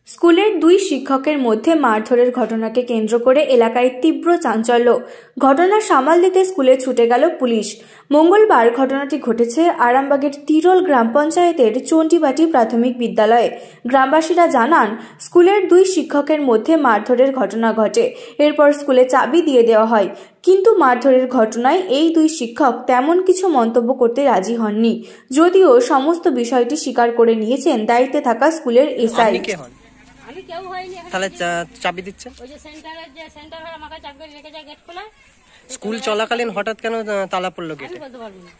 স্কুলের দুই শিক্ষকের মধ্যে মারধরের ঘটনাকে কেন্দ্র করে এলাকায় তীব্র চাঞ্চল্য। ঘটনা সামাল দিতে স্কুলে ছুটে গেল পুলিশ। মঙ্গলবার ঘটনাটি ঘটেছে আরামবাগের তিরল গ্রাম পঞ্চায়েতের চণ্ডীবাটি প্রাথমিক বিদ্যালয়ে। গ্রামবাসীরা জানান, স্কুলের দুই শিক্ষকের মধ্যে মারধরের ঘটনা ঘটে। এরপর স্কুলে চাবি দিয়ে দেওয়া হয়, কিন্তু মারধরের ঘটনায় এই দুই শিক্ষক তেমন কিছু মন্তব্য করতে রাজি হননি, যদিও সমস্ত বিষয়টি স্বীকার করে নিয়েছেন দায়িত্বে থাকা স্কুলের এসআই। আমি কেউ হয়নি। তাহলে চাবি দিচ্ছে ওই যে সেন্টার হয়, আমাকে চাবি করে রেখে যায় গেট খোলা। স্কুল চলাকালীন হঠাৎ কেন তালা পড়লো গেটে? বলতে পারবো না।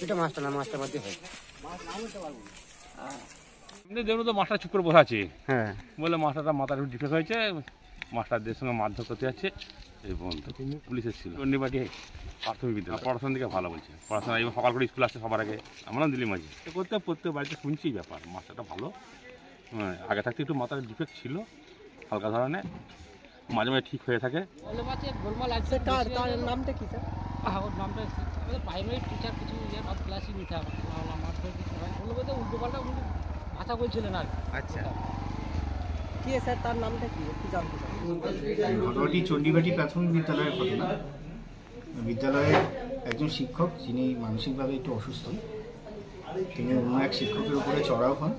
এটা মাস্টার মধ্যে হয়। দেখুন তো মাস্টার চুপ করে বসে আছে। হ্যাঁ, বলে মাস্টারটা মাথার ডিফেক্ট হয়েছে, মাস্টারদের সঙ্গে মারধর করতে যাচ্ছে। এই বন্ধু পুলিশের ছিল চণ্ডীবাটি প্রাথমিক বিদ্যালয়। পড়াশোনার দিকে ভালো বলছে, পড়াশোনা এবং সকাল করে স্কুল আসছে সবার আগে। আমরা দিল্লি মাঝি করতে প্রত্যেক বাড়িতে শুনছি ব্যাপার। মাস্টারটা ভালো, আগে থাকতে একটু মাথার ডিফেক্ট ছিল হালকা ধরনের, মাঝে মাঝে ঠিক হয়ে থাকে। নামটা কি স্যার? ওর নামটা প্রাইমারি টিচার, কিছু সব ক্লাসই নিতে হবে। উল্টো পাল্টা ভাষা বলছিলেন আর। আচ্ছা, কি স্যার তার নামটা কি একটু জানতে চাই। ঘটনাটি চণ্ডীবাটি প্রাথমিক বিদ্যালয়ের ঘটনা। বিদ্যালয়ের একজন শিক্ষক, যিনি মানসিকভাবে একটু অসুস্থ, তিনি অন্য এক শিক্ষকের উপরে চড়াও হন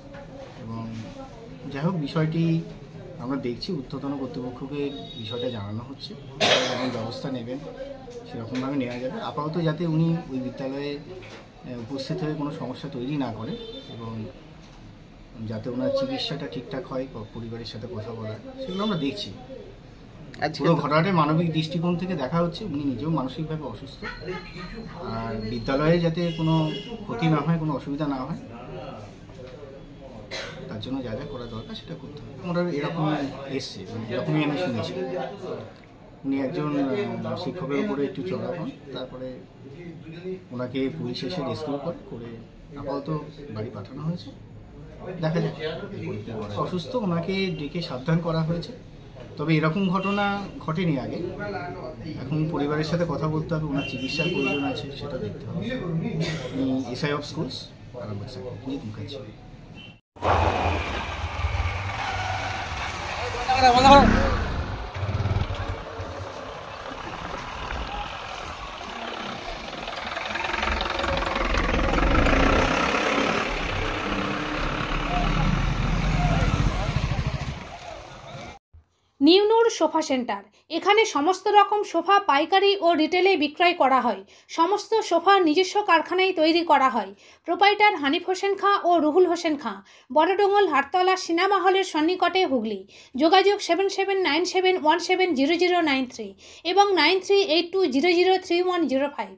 এবং যাই হোক বিষয়টি আমরা দেখছি, ঊর্ধ্বতন কর্তৃপক্ষকে বিষয়টা জানানো হচ্ছে, যেমন ব্যবস্থা নেবেন সেরকমভাবে নেওয়া যাবে। আপাতত যাতে উনি ওই বিদ্যালয়ে উপস্থিত হয়ে কোনো সমস্যা তৈরি না করে এবং যাতে ওনার চিকিৎসাটা ঠিকঠাক হয়, পরিবারের সাথে কথা বলা, সেগুলো আমরা দেখছি। পুরো ঘটনাটা মানবিক দৃষ্টিকোণ থেকে দেখা হচ্ছে। উনি নিজেও মানসিকভাবে অসুস্থ, আর বিদ্যালয়ে যাতে কোনো ক্ষতি না হয়, কোনো অসুবিধা না হয়, তার জন্য যা যা করা দরকার সেটা করতে হবে। ওরা এরকম এসছে, এরকমই আমি শুনেছি। উনি একজন শিক্ষকের উপরে একটু চড়া হন, তারপরে ওনাকে পুলিশ এসে রেস্কিউ করে আপাতত বাড়ি পাঠানো হয়েছে। দেখা যাক অসুস্থ, ওনাকে ডেকে সাবধান করা হয়েছে। তবে এরকম ঘটনা ঘটেনি আগে। এখন পরিবারের সাথে কথা বলতে হবে, ওনার চিকিৎসার প্রয়োজন আছে সেটা দেখতে হবে। SI of schools Arambagh sir Mukherjee. নিউনুর সোফা সেন্টার। এখানে সমস্ত রকম সোফা পাইকারি ও রিটেলে বিক্রয় করা হয়। সমস্ত সোফা নিজস্ব কারখানায় তৈরি করা হয়। প্রোপাইটার হানিফ হোসেন খাঁ ও রুহুল হোসেন খাঁ, বড়ডোঙ্গল হাটতলা সিনেমা হলের সন্নিকটে, হুগলি। যোগাযোগ 7797170093 এবং 9382003105।